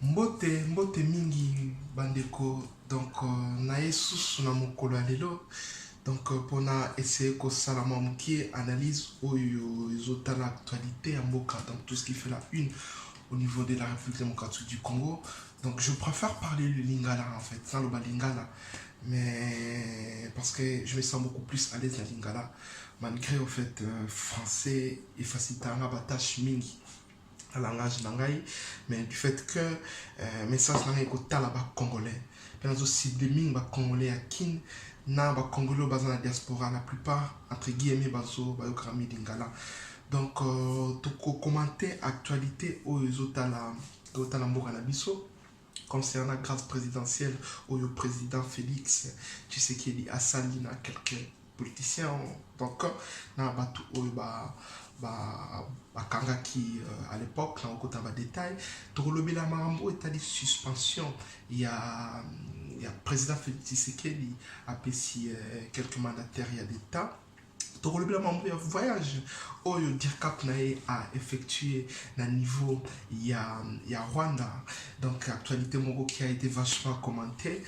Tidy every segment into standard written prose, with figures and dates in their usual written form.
Mbote mingi bandeko donc na yesusu na mokolo ya lelo donc pona essayer ko salama mukie analyse oyo ezotala actualité ya mboka donc tout ce qui fait la une au niveau de la République démocratique du Congo. Donc je préfère parler le lingala en fait, sans le lingala, mais parce que je me sens beaucoup plus à l'aise dans le lingala malgré au fait français et facile à batache mingi à langage nangai, mais du fait que message nangai ko tala ba congolais pendant aussi des ming ba congolais à kin na ba congolais dans la diaspora la plupart entre guillemets bazo ba yokrami lingala. Donc toko commenter actualité au zotala mboka na biso concernant la grâce présidentielle au président Félix Tshisekedi asali na quelques politiciens donc na batu au bakanga qui à l'époque là on compte en détail tokolobi la marambo état de suspension il y a président Félix Tshisekedi apprécie quelques mandataires il y a d'état tokolobi la marambo ya voyage oyo dirkap nae a effectué na niveau il y a Rwanda donc actualité moko qui a été vachement commentée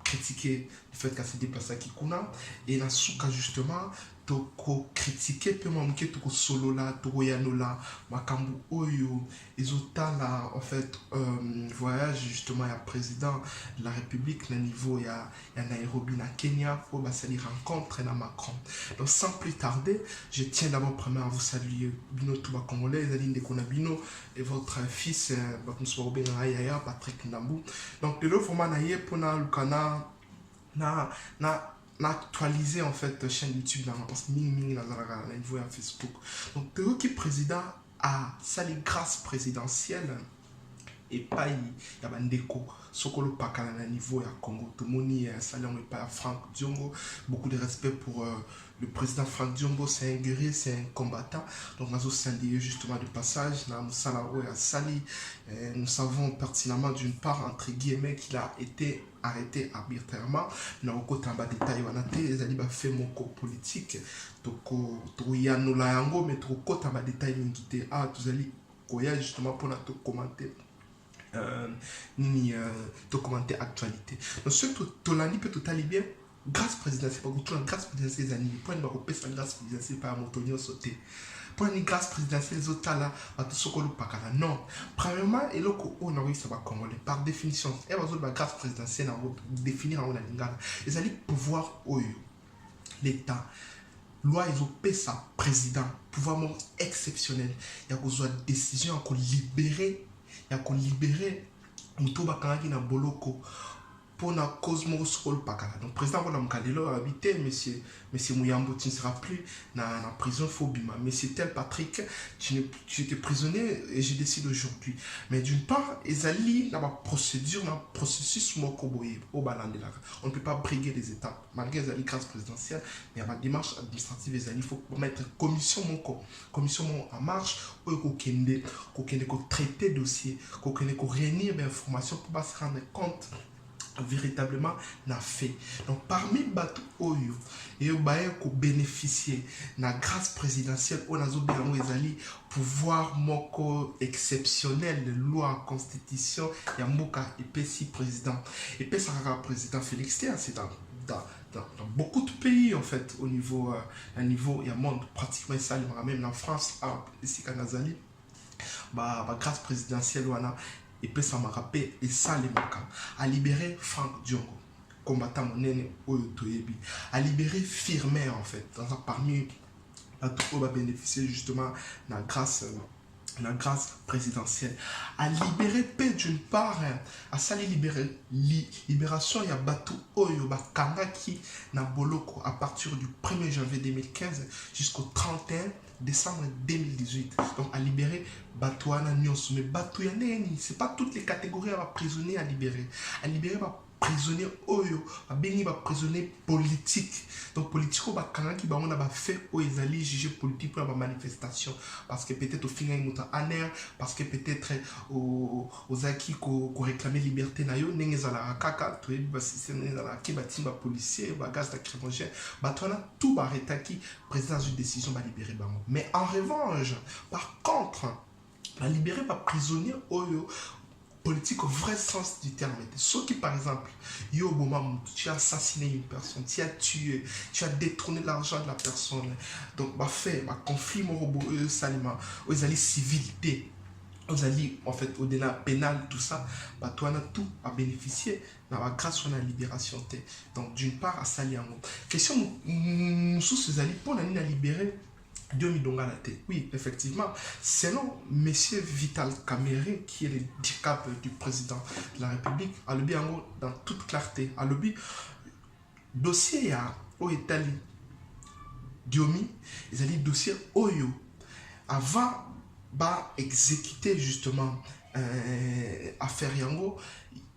critiquer le fait qu'elle s'est déplacée à Kikuna et na souka justement toko critiquer peu mamke toko solo la toko yanola makambu oyo ezotala en fait voyage justement ya président de la République na niveau ya Nairobi na Kenya pour basali rencontre na Macron. Donc sans plus tarder, je tiens d'abord premièrement à vous saluer bino tuba congolais Zaline de Konabino et votre fils Patrick Ndambou. Donc de l'autre vraiment naie pona lukana na actualiser en fait la chaîne YouTube là parce que ming na niveau à Facebook. Donc le qui président a sali grâce présidentielle et pas ya bandeko sokolo pakala na niveau ya Congo tomoni salon et pas Franck Diongo, beaucoup de respect pour le président Franck Diongo, c'est un guerrier, c'est un combattant. Donc nous saluons justement de passage na Musala ya Sali. Nous savons pertinemment d'une part entre guillemets qu'il a été arrêté arbitrairement na okota ba détail wana te ezali ba fait moko politique toko yanola yango mais toko kota ba détail mingi te tozali koya justement pour na to commenter de commenter actualité. Donc surtout Tolani peut totalement bien grâce présidentielle pas toute la grâce présidentielle des années point de repérer sa grâce présidentielle par Motonio sauté point une grâce présidentielle les autres là à tout ce qu'on pas non premièrement et là on a réussi à congolais par définition et la grâce présidentielle on définir en lingala ils allaient pouvoir l'état loi ils ont payé ça président pouvoir exceptionnel il y a besoin de décision qu'on libérer ya ko libérer muto bakangaki na boloko pour na cosmos rôle pakala donc président voilà mkalelo habité monsieur Mouyambo tu ne seras plus na prison phobie mais c'est tel Patrick tu étais prisonnier et je décide aujourd'hui mais d'une part ezali na procédure na processus moko boye au balandela on ne peut pas briguer les étapes malgré les grâce présidentielle mais il y a des démarches administratives ezali il faut mettre commission en marche ou ko traiter dossier ko réunir des informations pour se rendre compte véritablement n'a fait. Donc parmi Batu Oyo et Obaye ko bénéficier na grâce présidentielle on a zobé ezali pouvoir moko exceptionnel loi constitution ya mboka epesi président et pesa président Félix Théa c'est dans beaucoup de pays en fait au niveau il y a monde pratiquement ça même en France ici Kanazali grâce présidentielle wana et puis ça m'a rappelé et ça les manquants à libérer Franck Diongo combattant monene oyotoyebi à libérer Firmin en fait dans un parmi la tout va bénéficier justement de la grâce présidentielle à libérer paix d'une part à ça les libération il y a Batu Oyo Bakanga qui na boloko à partir du 1er janvier 2015 jusqu'au 31 décembre 2018 donc à libérer Batouana Nyos mais Batouyane c'est pas toutes les catégories à prisonniers à libérer prisonnier oyo abeni ba prisonnier politique donc politique ba kanga ki ba on a fait o ezali jugé politique pour la manifestation parce que peut-être au final ils aner parce que peut-être aux acquis ko réclamer liberté na yo ndenge za la kaka to ba système za la ki ba timba policier ba gaz lacrymogène ba tona tout ba retaki président une décision ba libérer bango mais en revanche par contre ba libérer ba prisonnier oyo politique au vrai sens du terme. Ceux qui, par exemple, tu as assassiné une personne, tu as tué, tu as détourné l'argent de la personne. Donc, fait, conflit moraux, salima, aux alliés civilité, aux alliés, en fait, au-delà pénal, tout ça, toi, on a tout à bénéficier, grâce à la libération. Donc, d'une part, à Saliango. Question, sous ces alliés, pour la libérer, oui, effectivement, selon M. Vital Kamere, qui est le handicap du président de la République, à l'objet dans toute clarté, à l'objet dossier au Italie, Diomi, ils ont dit dossier Oyo, avant exécuter justement affaire Yango,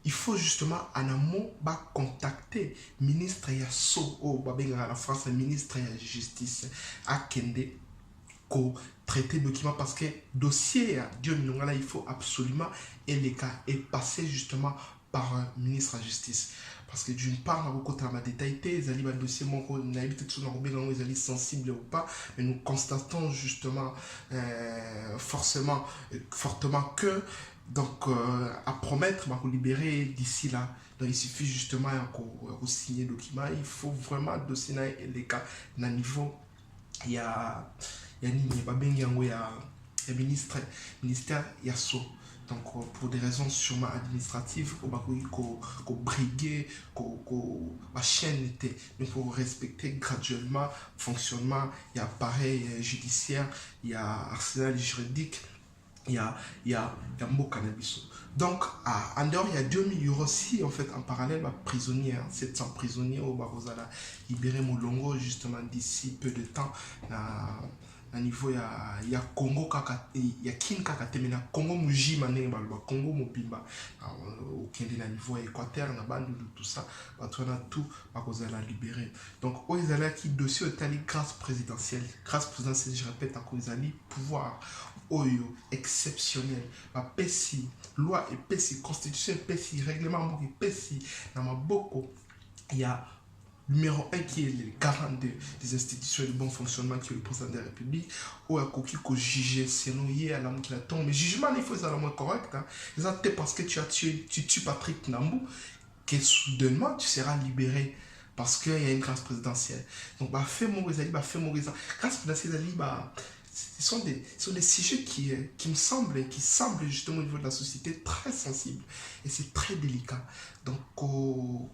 il faut justement en amont contacter le ministre Yasso, la France, le ministre de la Justice, à Kende, traiter document parce que dossier Dieu là il faut absolument et passer justement par un ministre de la justice parce que d'une part on a beaucoup de détails les alliés dossier mon ils allaient sensibles ou pas mais nous constatons justement fortement que donc à promettre pour libérer d'ici là. Donc il suffit justement de signer le document, il faut vraiment dossier les cas à niveau il y a ministère Yasso. Donc pour des raisons sûrement administratives, qu'on briguer, la chaîne était, mais il faut respecter graduellement le fonctionnement, il y a appareil judiciaire, il y a arsenal juridique, il y a mot cannabis. Donc, en dehors, il y a 2000 euros aussi, en fait, en parallèle, prisonniers, 700 prisonniers au Barozala, libérer Molongo, justement, d'ici peu de temps. À niveau, il y a Congo, il y a Kin Kakate, mais il y a Congo Muji, Congo Mopimba, au niveau équateur, tout ça, on a tout, Barozala libéré. Donc, ils allaient qui dossier est grâce présidentielle. Grâce présidentielle, je répète, à cause d'aller pouvoir. Oyo exceptionnel pesi loi et pesi constitution pesi règlement pesi dans ma boko il y a numéro 1 qui est le garant des institutions et du bon fonctionnement qui est le président de la République ou à qui ko juger sinon hier à la qui la tombe mais jugement il faut ça la moins correct c'est parce que tu tues Patrick Nambou que soudainement tu seras libéré parce qu'il y a une grâce présidentielle donc fait mon grâce présidentielle ce sont des sujets qui me semblent, qui semblent justement au niveau de la société très sensibles. Et c'est très délicat. Donc, qu'on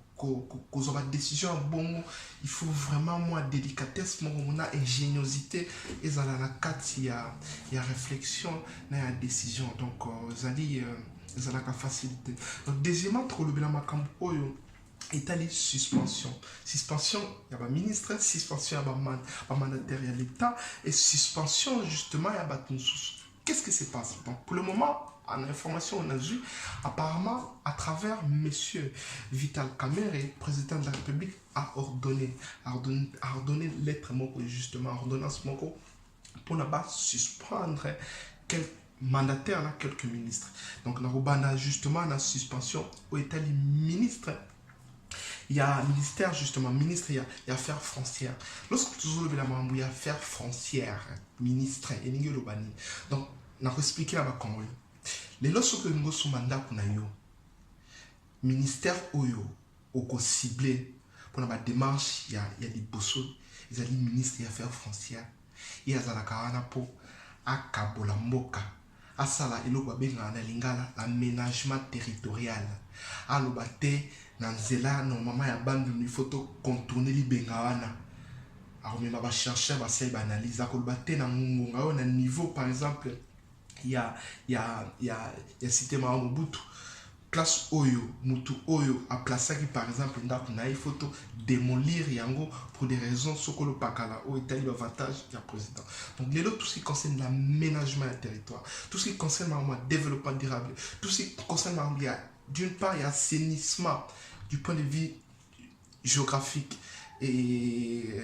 aura des décisions, bon, il faut vraiment, moi, délicatesse, on a ingéniosité, et dans la carte, il y a réflexion, il y a décision. Donc, ça dit, ça a la facilité. Donc, deuxièmement, trop le bilan macambo, est allé suspension. Suspension, il y a un ministre, suspension, il y a un mandataire, il y a l'État, et suspension, justement, il y a un qu'est-ce qui se passe? Donc, pour le moment, en information, on a vu, apparemment, à travers monsieur Vital Kamere, président de la République, a ordonné l'être moko, justement, ordonnance moko, pour ne pas suspendre quelques mandataires, là, quelques ministres. Donc, on a justement la suspension où est allé ministre. Il y a un ministère, justement, ministre, il y a affaires frontières. Lorsque tu as il y a affaires frontières, ministre, et il y a l'obani. Donc, on a expliqué là-bas comment. Les lorsque nous avons mandat pour nous, ministère Oyo, au ciblé, pour la démarche, il y a des bossos, il y a des ministres des affaires frontières, il y a la karana pour Akabola Mboka. Asala iloba benga na lingala aménagement territorial. Alobate nanzela normalement ya bandu ni photo contourner li benga wana. Alors même ba chercher ba sel analyse akolobate na ngunga na niveau par exemple il y a cité ma Mobutu place Oyo mutu Oyo a placé qui par exemple ndakuna il photo démolir yango pour des raisons sokolo pakala au Italie l'avantage du président. Donc les autres tout ce qui concerne l'aménagement du territoire, tout ce qui concerne le développement durable, tout ce qui concerne d'une part il y a assainissement du point de vue géographique et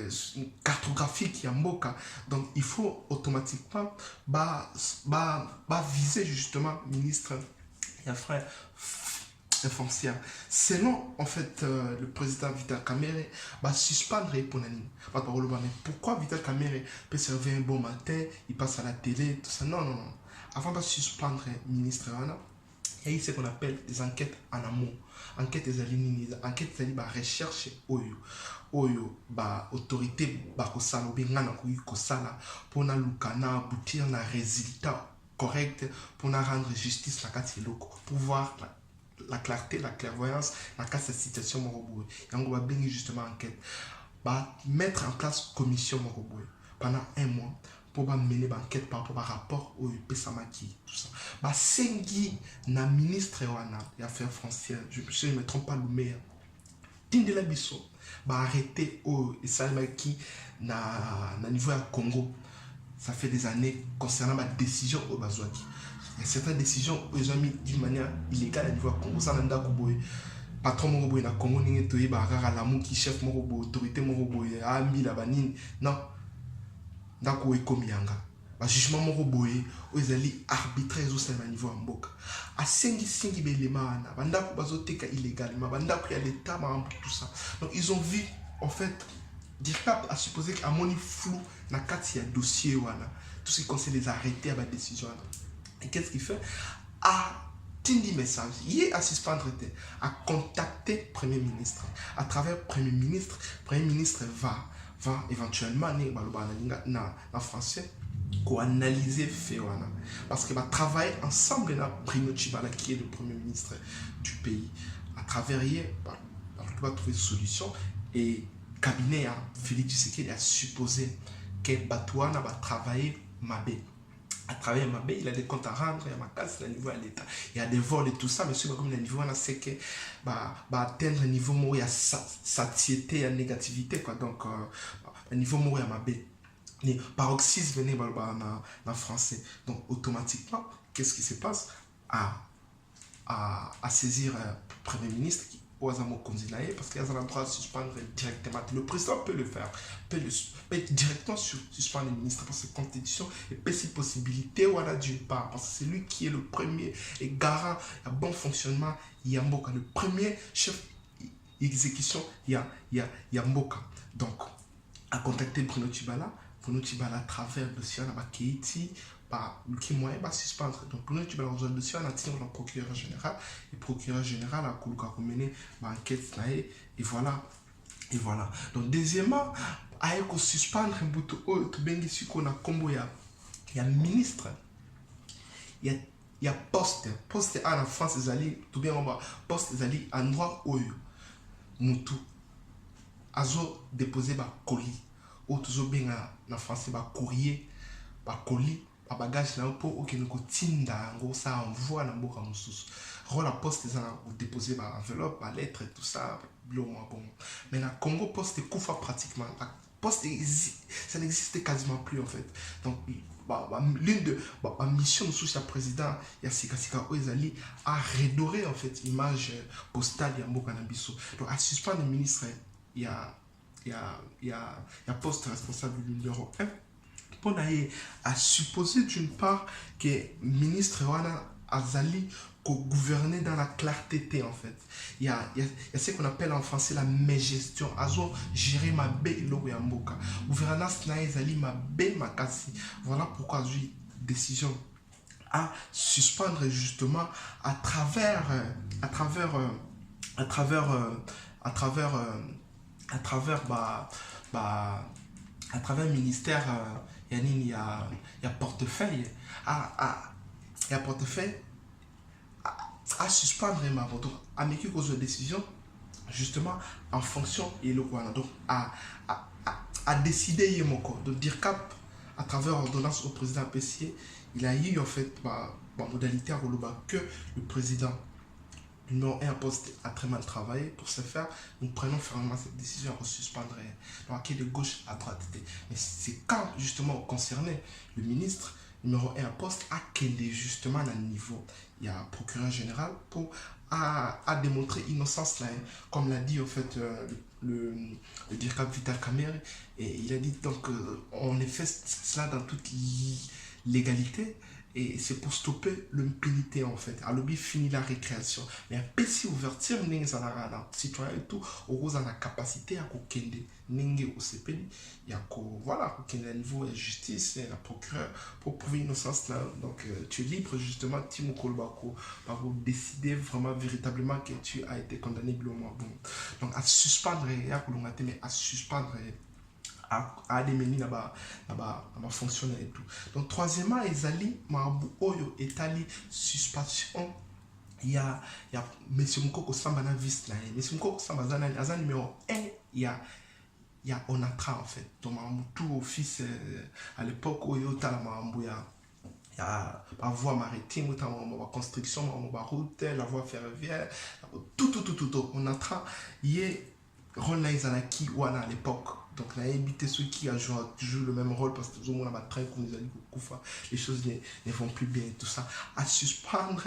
cartographique Yamboka. Donc il faut automatiquement viser justement ministre et frère foncière. Selon en fait le président Vital Kamere suspendre pour Nani. Mais pourquoi Vital Kamere peut servir un bon matin, il passe à la télé, tout ça? Non. Avant de suspendre le ministre, il y a ce qu'on appelle des enquêtes en amont. Enquête enquête ba recherche oyo ba autorité ba kosala obenga na koyi kosala pona lukana aboutir na résultat correct pour rendre justice na kati eloko pour voir la clarté, la clairvoyance, la casse de situation moroboue. Yango ba bengi justement enquête. Ba mettre en place commission moroboue pendant 1 mois pour mener l'enquête par rapport au rapport au Pesamaki, tout ça. Bah, sengi na ministre wana des affaires françaises, je ne me trompe pas le meilleur. Tinde la biso, bah arrêter au Pesamaki na niveau à Congo. Ça fait des années concernant ma décision au Bazouaki. Il y a certaines décisions où ils ont mis d'une manière illégale à niveau à Congo, ça n'a pas de patron moroboy na Congo n'ingé toye bah rara la mouki chef moroboy autorité moroboy ami la banine non. Ndako ekomi yanga ba jugement moko boye ezali arbitraire au niveau ya mboka asengi belema wana bandako bazoteka illégalement bandako ya l'état tout ça. Donc ils ont vu en fait DIRCAP a supposé qu'à moni flou na kati ya dossier wana tout ce qui concerne les arrêtés à la décision wana. Et qu'est-ce qu'il fait a tindi message il a suspendre a contacter premier ministre à travers premier ministre va éventuellement en français pour analyser fait parce que va travailler ensemble na Bruno Tshibala qui est le premier ministre du pays à travers on va trouver une solution et cabinet Félix Tshisekedi a supposé que Batouana va travailler Mabé. À travers Mabé, il a des comptes à rendre, il y a ma casse, le niveau à l'État. Il y a des vols et tout ça, mais sur le niveau, on sait que atteindre un niveau où il y a satiété, et négativité, quoi. Donc, un niveau où il y a Mabé. Paroxysme venait en français. Donc, automatiquement, qu'est-ce qui se passe à saisir le Premier ministre qui parce qu'il y a un droit de suspendre directement. Le président peut le faire, peut directement suspendre le ministre pour cette constitution et peut cette possibilité voilà d'une part parce que c'est lui qui est le premier et garant un bon fonctionnement Yamboka, le premier chef exécution Yamboka. Donc à contacter Bruno Tshibala à travers le dossier à Keiti qui moyen va suspendre. Donc, pour nous, tu vas rejoindre le dossier, on attire le procureur général. Et le procureur général a mené l'enquête. Et voilà. Donc, deuxièmement, il faut suspendre un bout de il y a ministre, il y a poste. Poste en France, tout bien, poste en droit où Moutou. Azo déposé colis. Ou toujours bien en français, courrier, colis. A bagage là pour ok nous tinda ngo ça envoie na mboka mususu rôle la poste ça ou déposer ba enveloppe ba lettre et tout ça bon mais la Congo poste kufa pratiquement la poste ça n'existe quasiment plus en fait. Donc l'une de mission sous sa président ya sika Oezali a redorer en fait image postale ya mboka na biso. Donc à suspendre le ministre il y a poste responsable numéro 1 pour à supposer d'une part que le ministre Wana Azali gouverner dans la clarté en fait. Il y a ce qu'on appelle en français la mégestion. Azo gérer ma bé lo yamboka. Gouvernance na Azali ma bé makasi. Voilà pourquoi j'ai décision à suspendre justement à travers ministère il y a portefeuille à portefeuille à suspendre ma voto à mettre cause de décision justement en fonction et le quoi donc à décider de dire cap à travers ordonnance au président Pessier il a eu en fait modalité à Roloba que le président numéro 1 poste a très mal travaillé. Pour ce faire, nous prenons fermement cette décision à suspendre donc de gauche à droite. Mais c'est quand justement concerné le ministre numéro 1 poste à quel est justement le niveau. Il y a un procureur général pour à démontrer innocence là, comme l'a dit en fait le DIRCAP Vital Kamerhe, et il a dit donc on fait cela dans toute légalité et c'est pour stopper l'impunité en fait. À l'objet fini la récréation. Mais un PC ouverture n'est pas citoyen et tout, au a la capacité à kokende n'enge au CPI, il y a voilà, kokende à niveau de justice, la procureur pour prouver innocence là. Donc tu es libre justement, Timo Kolbako, pour décider vraiment véritablement que tu as été condamné blanc. Bon. Donc à suspendre, mais à suspendre à des menus là-bas fonctionner et tout. Donc troisièmement, Ezali Marabu Oyo Etali suspension. Il y a M. Mukoko Samba na vice là. M. Mukoko Samba Zana numéro 1, il y a Onatra en fait. Donc tout office à l'époque Oyo Tala Marambu il y a la voie maritime, la construction, la route, la voie ferroviaire, tout. Onatra, il y a rôle là, ils en a qui ou à l'époque. Donc, on a évité ceux qui jouent le même rôle parce que tout le monde a train qu'on nous a dit les choses ne vont plus bien et tout ça. À suspendre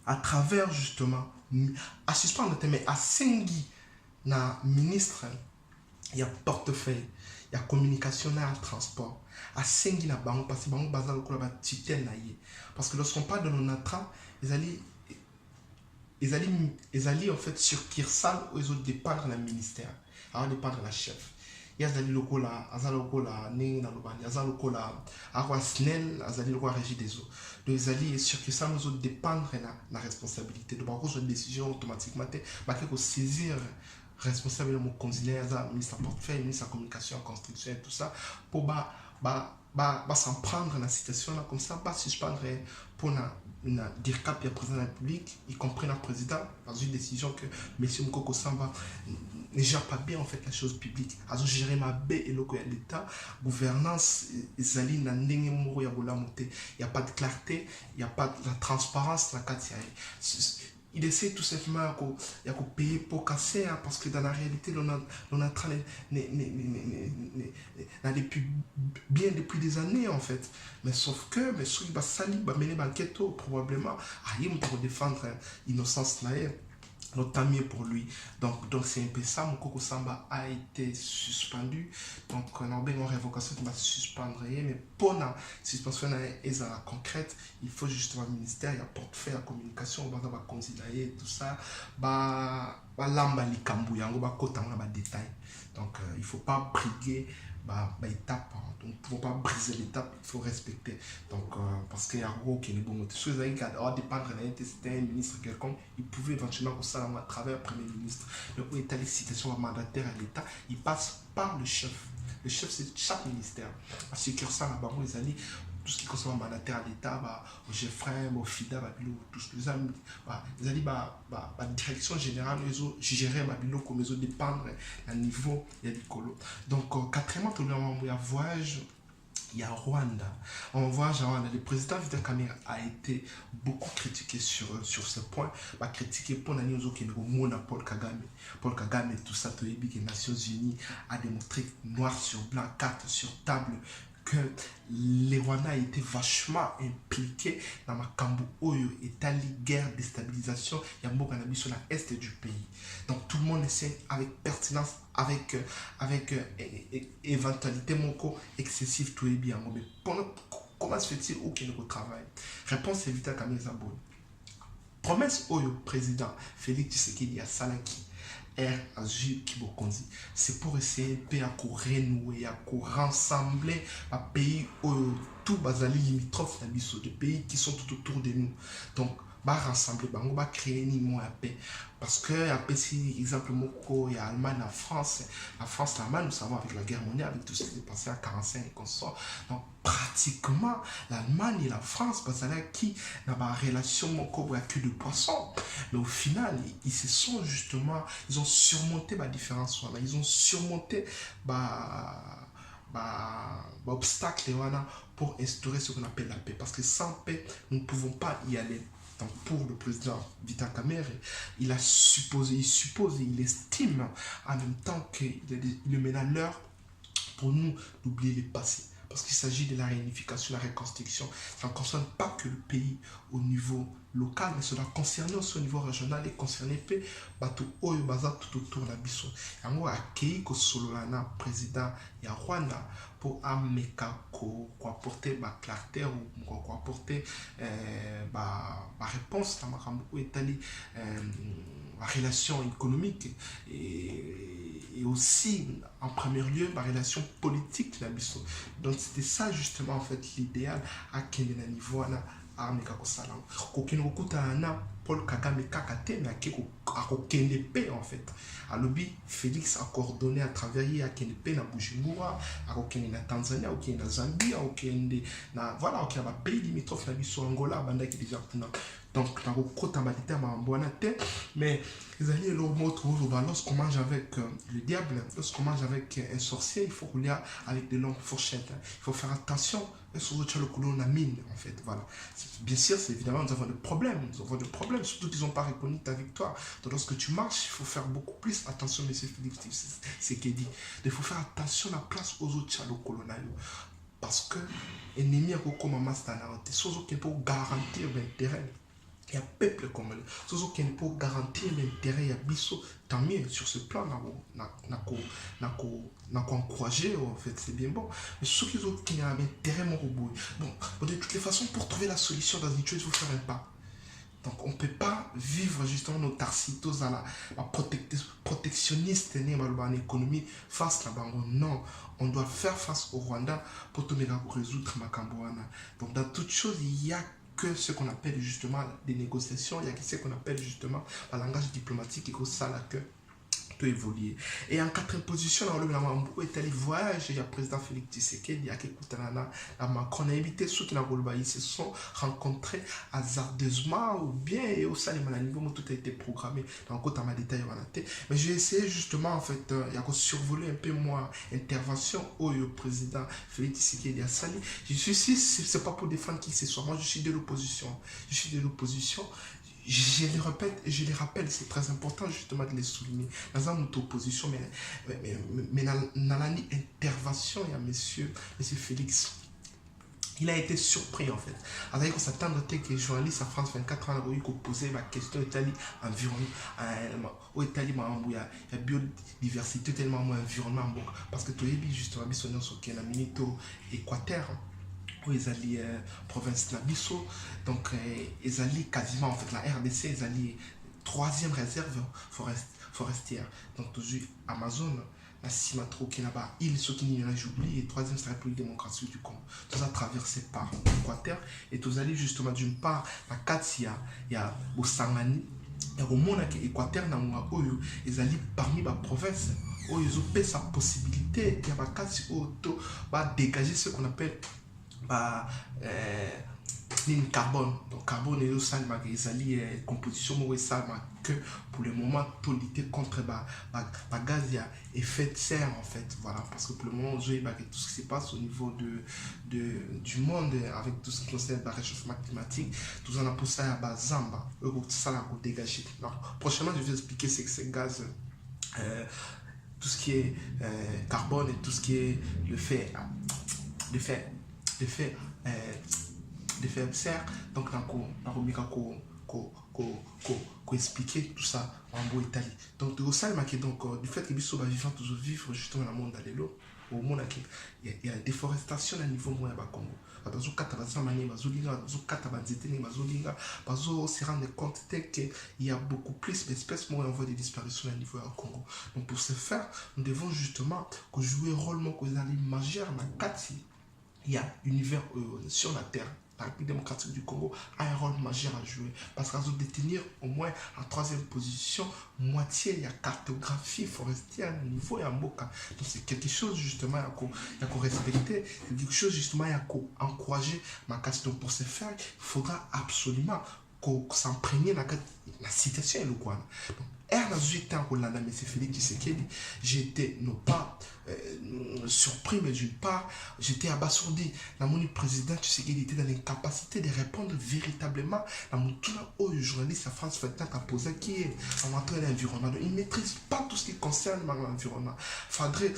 à travers justement, à suspendre, mais à Sengi, na ministre, il y a portefeuille, il y a communication, il y a transport. À Sengi, na banque, parce que banque bazar le ba titel na yé. Parce que lorsqu'on parle de l'onatra, ils allaient en fait sur Kirsal où ils ont dépendre le ministère. Alors dépendre la chef. Il y a des locaux là, azali lokola né na lobani, azali lokola arwa snel, azali lokola régie des eaux. Donc ils allaient sur Kirsal nous ont dépendre la responsabilité. Donc par contre une décision automatiquement, bah qu'il faut saisir responsable de mon conseiller, ministre de portefeuille, ministre de la communication, construction et tout ça pour s'en prendre dans la situation là comme ça, suspendre pour dire cap le président de la République, y compris le président, dans une décision que M. Mukoko Samba ne gère pas bien en fait la chose publique. Alors gérer ma baie et l'État, gouvernance, il n'y a pas de clarté, il n'y a pas de la transparence dans la quartier. Il essaie tout simplement de payer pour casser parce que dans la réalité, on a train depuis bien depuis des années en fait. Mais sauf que, mais ceux qui va salir, va mener l'enquête probablement, il pour défendre l'innocence là. Donc tant mieux pour lui. Donc c'est un peu ça. Mukoko Samba a été suspendu. Donc on a bien une révocation qui va suspendre. Mais pour la suspension concrète, il faut justement le ministère, il y a portefeuille, la communication, on va considérer tout ça. Lamba likambu yango ba kota na ba détail. Donc il faut pas briguer étape. Donc, nous ne pouvons pas briser l'étape, il faut respecter. Donc, parce qu'il y a un gros qui est bon. Si vous avez dépendre de c'était un ministre quelconque, il pouvait éventuellement comme ça à travers le Premier ministre. Donc, où est les citations mandataires à l'État, il passe par le chef. Le chef, c'est chaque ministère. Parce que ça, là-bas, les années, tout ce qui concerne le mandataire à l'État, au GFREM, au FIDA, tout ce que les amis, la direction générale, ils ont géré comme ils ont dépendre à niveau de l'écolo. Donc, quatrièmement, tout le monde, il y a voyage. Il y a Rwanda. En voyage à Rwanda, le président Vital Kamerhe a été beaucoup critiqué sur ce point. Critiqué pour la news qui est le Paul Kagame. Paul Kagame, tout ça, les Nations Unies a démontré noir sur blanc, carte sur table, que les Rwandais étaient vachement impliqués dans ma Kambu Oyo et tali guerre, déstabilisation, il y a beaucoup d'habits sur l'est du pays. Donc tout le monde essaie avec pertinence, avec éventualité moko excessive tout est bien. Mais comment se fait-il ou qu'il ne travaille? Réponse est Vital Kamerhe Zabon. Promesse Oyo président Félix Tshisekedi à Salaki. C'est pour essayer de renouer, de rassembler un pays où tout bazali limitrophe de pays qui sont tout autour de nous. Donc, rassembler, on va créer une paix. Parce que, si exemple, il y a l'Allemagne, la France, l'Allemagne, nous savons avec la guerre mondiale, avec tout ce qui s'est passé en 1945 et qu'on sort. Donc, pratiquement, l'Allemagne et la France, parce qui n'ont pas de relation que de poissons. Mais au final, ils se sont justement, ils ont surmonté la différence. Ils ont surmonté obstacle pour instaurer ce qu'on appelle la paix. Parce que sans paix, nous ne pouvons pas y aller. Donc pour le président Vital Kamerhe, il estime en même temps qu'il est maintenant l'heure pour nous d'oublier le passé. Parce qu'il s'agit de la réunification, la reconstruction. Ça ne concerne pas que le pays au niveau local, mais ça doit concerner aussi au niveau régional et concerner peu bato oyo baza tout autour de la biso. Yango accueilli ko sololana président ya Rwanda pour ameka ko apporter ba clarté ou ko apporter ba réponse à makambo etali la relation économique et aussi en premier lieu la relation politique la biso. Donc c'était ça justement en fait l'idéal à quel niveau là ameka ko sala kokino kokutana na Paul Kagame kakate mais akokende pe en fait alobi Félix a coordonné à travailler à Kendepe na Bujumbura akokende na Tanzania okende na Zambie okende na voilà okende ba pays limitrophes na biso Angola banda ki déjà kuna donc na kokota ba détail ma mbona te mais les alliés leur montre lorsqu'on mange avec le diable lorsqu'on mange avec un sorcier il faut rouler avec de longues fourchettes il faut faire attention sur le colon la mine en fait voilà bien sûr c'est évidemment nous avons des problèmes surtout qu'ils n'ont pas reconnu ta victoire donc lorsque tu marches il faut faire beaucoup plus attention monsieur Philippe c'est ce qu'il dit il faut faire attention à la place aux autres le colonel parce que ennemi a comme un master qui pour garantir l'intérêt. Il y a un peuple comme lui. Ceux qui pour garantir l'intérêt à Bisso, tant mieux sur ce plan, n'a encouragé, en fait, c'est bien bon. Mais ceux qui ont l'intérêt, mon robot. Bon, de toutes les façons, pour trouver la solution dans une chose, il faut faire un pas. Donc, on ne peut pas vivre justement nos tarcitos à la protectionniste en économie face à la banque. Non, on doit faire face au Rwanda pour résoudre Makambouana. Donc, dans toute chose, il y a que ce qu'on appelle justement des négociations, il y a que ce qu'on appelle justement le langage diplomatique et que ça là que peut évoluer. Et en quatrième position, dans le Namambou est allé voyager, il y a le président Félix Tshisekedi, il y a Kekoutanana, la Macron a invité ceux qui ils se sont rencontrés hasardeusement ou bien et au sein de niveau où tout a été programmé. Donc, autant ma détail mais j'ai essayé justement en fait, il y a survoler un peu moi intervention au président Félix Tshisekedi à Sali. Je suis ici, c'est pas pour défendre qui que ce soit. Moi, je suis de l'opposition. Je suis de l'opposition. Je les répète et je les rappelle, c'est très important justement de les souligner. Dans une opposition, mais dans l'intervention, il y a monsieur Félix. Il a été surpris en fait. Alors qu'on s'attendait que les journalistes à France 24 ans ont posé la question Italie environnement. Au Italie, il y a biodiversité tellement moins environnement. Parce que tout est justement, ils sont dans Minito Équateur. Ils allaient province Nabiso, donc ils allaient quasiment en fait la RDC, ils allaient troisième réserve forestière, donc toujours Amazon, la Simatro qui est là-bas, île Sokini, j'oublie, et troisième c'est la République démocratique du Congo. Tout ça traversé par l'Équateur, et tous allés justement d'une part, la Katia, il y a Bosangani, il y a au monde qui Équateur, ils allaient parmi les provinces, où ils ont fait sa possibilité, il y a la Katia, dégager ce qu'on appelle carbone. Donc carbone et salma ils allient composition salma que pour le moment tout lutter contre gaz à effet de serre en fait voilà parce que pour le moment tout ce qui se passe au niveau du monde avec tout ce qui concerne le réchauffement climatique tout ça on a poussé à Zamba ça là pour dégager. Alors prochainement je vais expliquer ce que c'est gaz tout ce qui est carbone et tout ce qui est le fait serre donc expliquer tout ça en beau Italie donc du fait que Bisso va vivre toujours vivre justement dans le monde d'alélo au monde il y a la déforestation à niveau moyen de Congo bazo kata bazamani bazolinga bazo kata banzeteni bazolinga bazo se rendre compte qu'il y a beaucoup plus d'espèces moins en voie de disparition à niveau du Congo. Donc pour ce faire nous devons justement jouer rôle mon majeur dans Kati. Il y a univers sur la terre. La République démocratique du Congo a un rôle majeur à jouer parce qu'elle doit détenir au moins en troisième position moitié il y a cartographie forestière au niveau et en Boka. Donc c'est quelque chose justement il y a qu'on respecter, c'est quelque chose justement il y a qu'on encourager ma casse. Donc pour ce faire, il faudra absolument qu'on s'imprègne dans la situation et le quoi. Mais c'est Félix Tshisekedi, j'étais non pas surpris, mais d'une part, j'étais abasourdi. La mon président Tshisekedi était dans l'incapacité de répondre véritablement à mon journaliste à France 24 a posé qui est en matière d'environnement. Il ne maîtrise pas tout ce qui concerne l'environnement. Faudrait,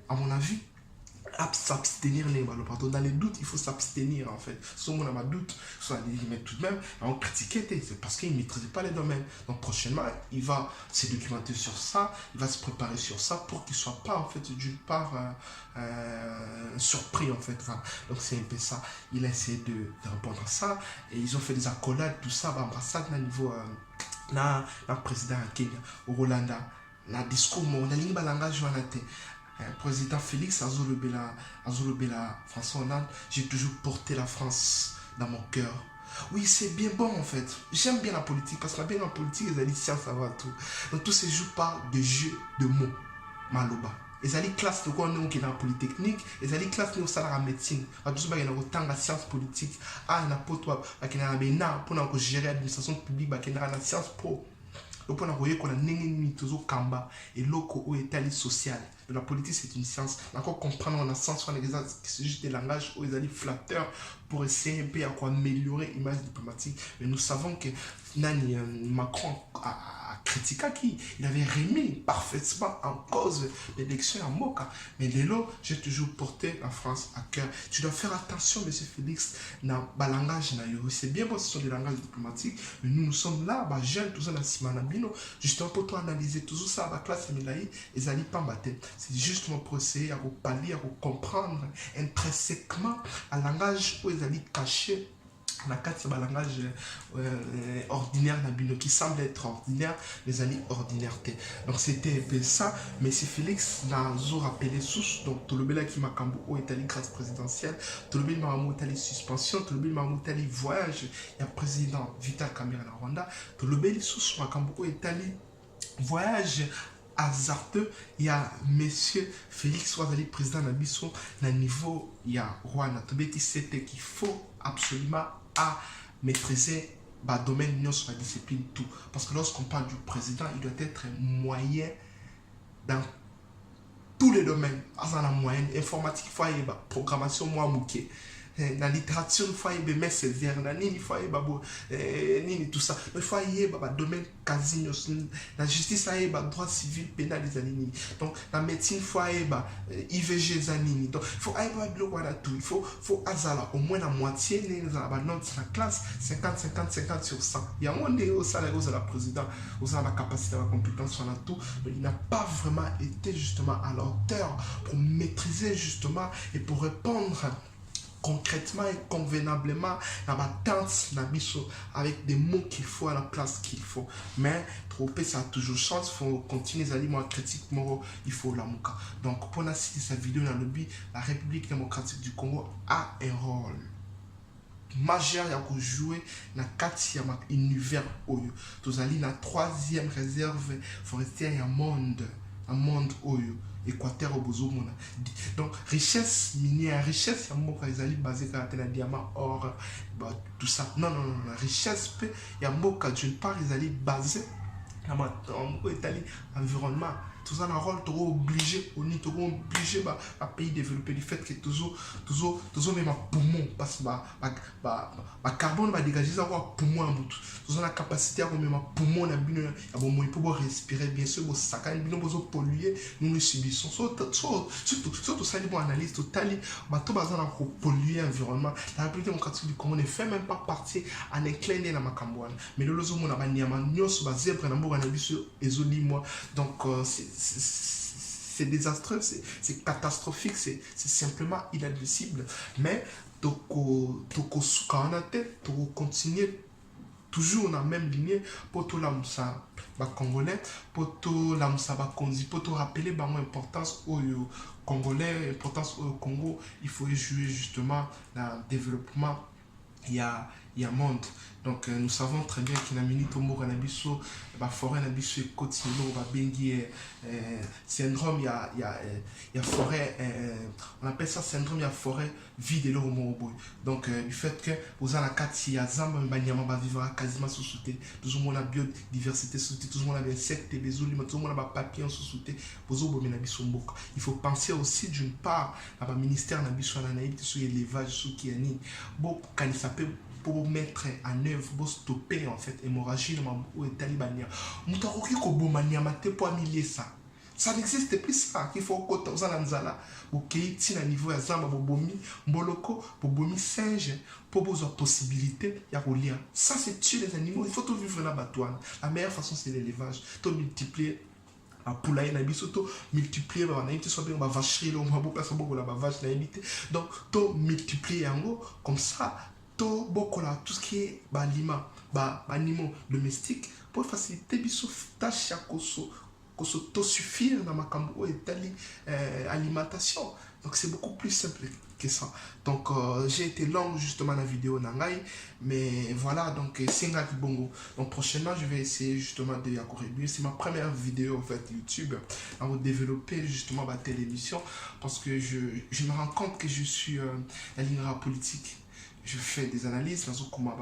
à mon avis, s'abstenir pardon. Dans les doutes il faut s'abstenir en fait. Si on a un doute mais tout de même on critiquait c'est parce qu'il ne maîtrisait pas les domaines. Donc prochainement il va se documenter sur ça, il va se préparer sur ça pour qu'il ne soit pas en fait d'une part surpris en fait. Voilà. Donc c'est un peu ça, il a essayé de répondre à ça et ils ont fait des accolades tout ça ambassade à niveau na président à Kenya au Rwanda na discours mon na ligne langage président Félix Azolobela François Hollande, j'ai toujours porté la France dans mon cœur. Oui, c'est bien bon en fait. J'aime bien la politique parce que la politique, ils allaient science avant tout. Donc tout se joue par des jeux de mots. Maloba. Ils allaient classe de quoi nous qui est dans la polytechnique, ils allaient classe nous ça la médecine. À tout ça, il y a autant de sciences politiques. Ah, il y a pas toi, il y a bien pour gérer l'administration publique, il y a la science pro. Donc, on a vu qu'on a n'engagé toujours Kamba et l'oko au état social. La politique, c'est une science. Encore comprendre, on a sens sur l'exact, c'est juste des langages où ils allaient flatteurs pour essayer un peu à quoi améliorer l'image diplomatique. Mais nous savons que Nani Macron a critiqué qui il avait remis parfaitement en cause l'élection à Moka. Mais Lélo, j'ai toujours porté la France à cœur. Tu dois faire attention, monsieur Félix, dans le langage. C'est bien bon, ce sont des langages diplomatiques, mais nous sommes là, jeunes, tout ça, dans Simanabino, justement pour toi analyser tout ça, la classe Milaï, et Zali Pambate. C'est justement pour essayer à parler, à comprendre intrinsèquement un langage où ils allaient cacher la carte c'est un langage ordinaire qui semble être ordinaire mais ali ordinaire. Donc c'était un peu ça. Mais c'est Félix n'a rappelé sous donc tout le bel qui m'a cambo est allé grâce présidentielle, tout le bel m'a allé suspension, tout le bel m'a allé voyage, il y a président Vital Kamerhe na Rwanda, tout le bel sous m'a cambo est allé voyage hasardeux. Il y a monsieur Félix Ouazali président Nabiso na niveau il y a Rwanda tout c'était qu'il faut absolument à maîtriser le domaine sur la discipline tout parce que lorsqu'on parle du président il doit être moyen dans tous les domaines dans la moyenne informatique il faut y avoir programmation moi mouké la littérature il faut y avoir mais c'est il faut y avoir tout ça il faut y avoir domaine quasi la justice il y avoir droit civil pénal des animaux donc la médecine il faut y avoir IVG des animaux donc il faut y avoir tout il faut azala au moins la moitié dans la note la classe 50 sur 100 il y a un au salaire aux la président aux la capacité la compétence sur la tout mais il n'a pas vraiment été justement à la hauteur pour maîtriser justement et pour répondre concrètement et convenablement à ma tante Nabiso avec des mots qu'il faut à la place qu'il faut. Mais trop ça a toujours chance, il faut continuer les aliments critiques moraux, il faut la mouka. Donc pour assister cette vidéo dans le but, la République démocratique du Congo a un rôle majeur à jouer dans 4e univers oyo. Tous allez la 3e réserve forestière et un monde oyo. Équateur au Bozomona. Donc, richesse minière, richesse, il y a basé sur la diamant, or, tout ça. Non, la richesse, il y a d'une part, ils allaient basé dans l'environnement. Tout ça, un rôle trop obligé, on est trop obligé à pays développer du fait que toujours même un poumon, parce que le carbone va dégager ça un poumon en bout. Tout ça, la capacité à même un poumon, il peut respirer, bien sûr, ça quand même polluer, nous le subissons. Surtout ça, les analyses, tout à l'heure, tout besoin de polluer l'environnement. La République démocratique du Congo ne fait même pas partie en incliné dans ma cambouane. Mais le lozo, on a un zèbre, donc c'est désastreux, c'est catastrophique, c'est simplement inadmissible. Mais toko continuer toujours dans la même lignée pour tout l'amsa congolais, pour tout l'amsa konzi, pour tout rappeler l'importance au congolais, l'importance au Congo. Il faut jouer justement dans le développement. Il y a monde. Donc nous savons très bien qu'il y a un Tombo Nabiso, la forêt Nabiso et Kotino, Bengi syndrome, il y a forêt, on appelle ça syndrome, il y a forêt vide et l'eau. Donc du fait que vous avez la carte, il y a Zamba, Banyama va vivre quasiment sous souté, tout le monde a biodiversité sous souté, tout le monde a insectes, des olives, tout le monde a papier sous souté, il faut penser aussi d'une part à ministère Nabiso Nanaïb, sur l'élevage, sur qui est ni, bon, quand il s'appelle pour mettre en œuvre, pour stopper en fait l'hémorragie de ma ou talibania. Mutaroki ko bomania mate pour améliorer ça. Ça n'existe plus ça. Il faut que vous allez au niveau de Zamba, bobomi, Mboloko, bobomi singe, pour vous avoir possibilité, il y a lien. Ça, c'est tuer les animaux. Il faut tout vivre là-bas. La meilleure façon, c'est l'élevage. Tout multiplier. A poulailler na biso to multiplier ba na yiti so bien ba vacherie lo mabo place beaucoup la ba vache na yiti donc to multiplier yango comme ça to bokola tout ce qui est ba aliment ba animaux domestiques pour faciliter biso tâche ya koso s'autosuffire dans ma cambo et telle alimentation. Donc c'est beaucoup plus simple que ça. Donc j'ai été long justement la vidéo nangai, mais voilà donc c'est un bongo. Donc prochainement je vais essayer justement de réduire. C'est ma première vidéo en fait YouTube à développer justement ma télévision parce que je me rends compte que je suis un leader politique. Je fais des analyses dans ce comment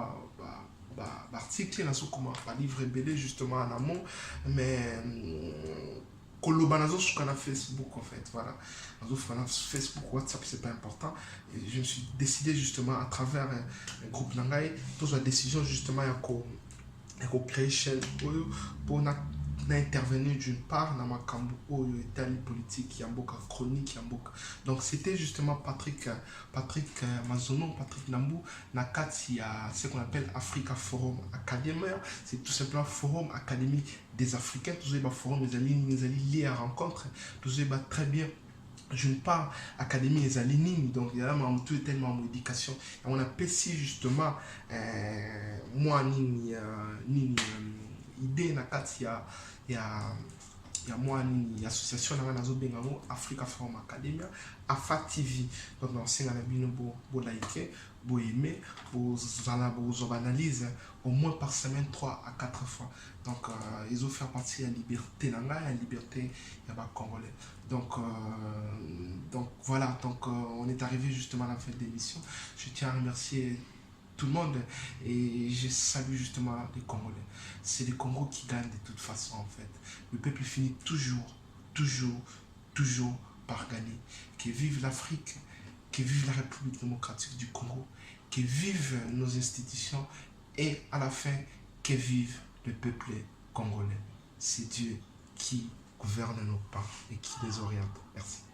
article dans ce comment livre belé justement en amont mais kolobanazo sur canal Facebook en fait voilà Facebook WhatsApp c'est pas important et je me suis décidé justement à travers un groupe nangai toute la décision justement à créer chaîne pour intervenir d'une part dans ma cambo Italie politique Yamboka chronique Yamboka donc c'était justement Patrick Mazono Patrick Nambou Nakati il y a ce qu'on appelle Africa Forum Academy c'est tout simplement forum académique des Africains tous les forum les alliés liés à rencontre tous les très bien d'une part académie les alignés donc il y a tout tellement d'éducation on a pesé justement moi ni idée nakati il y a moi une association dans Africa Forum Academia AFA TV donc dans ce bo like bo aimer bo analyse au moins par semaine 3 à 4 fois donc ils ont fait partie de la liberté la liberté il y a congolais donc voilà donc on est arrivé justement à la fin de l'émission. Je tiens à remercier tout le monde et je salue justement les Congolais. C'est les Congos qui gagnent de toute façon en fait. Le peuple finit toujours par gagner. Que vive l'Afrique, que vive la République démocratique du Congo, que vive nos institutions et à la fin que vive le peuple congolais. C'est Dieu qui gouverne nos pas et qui les oriente. Merci.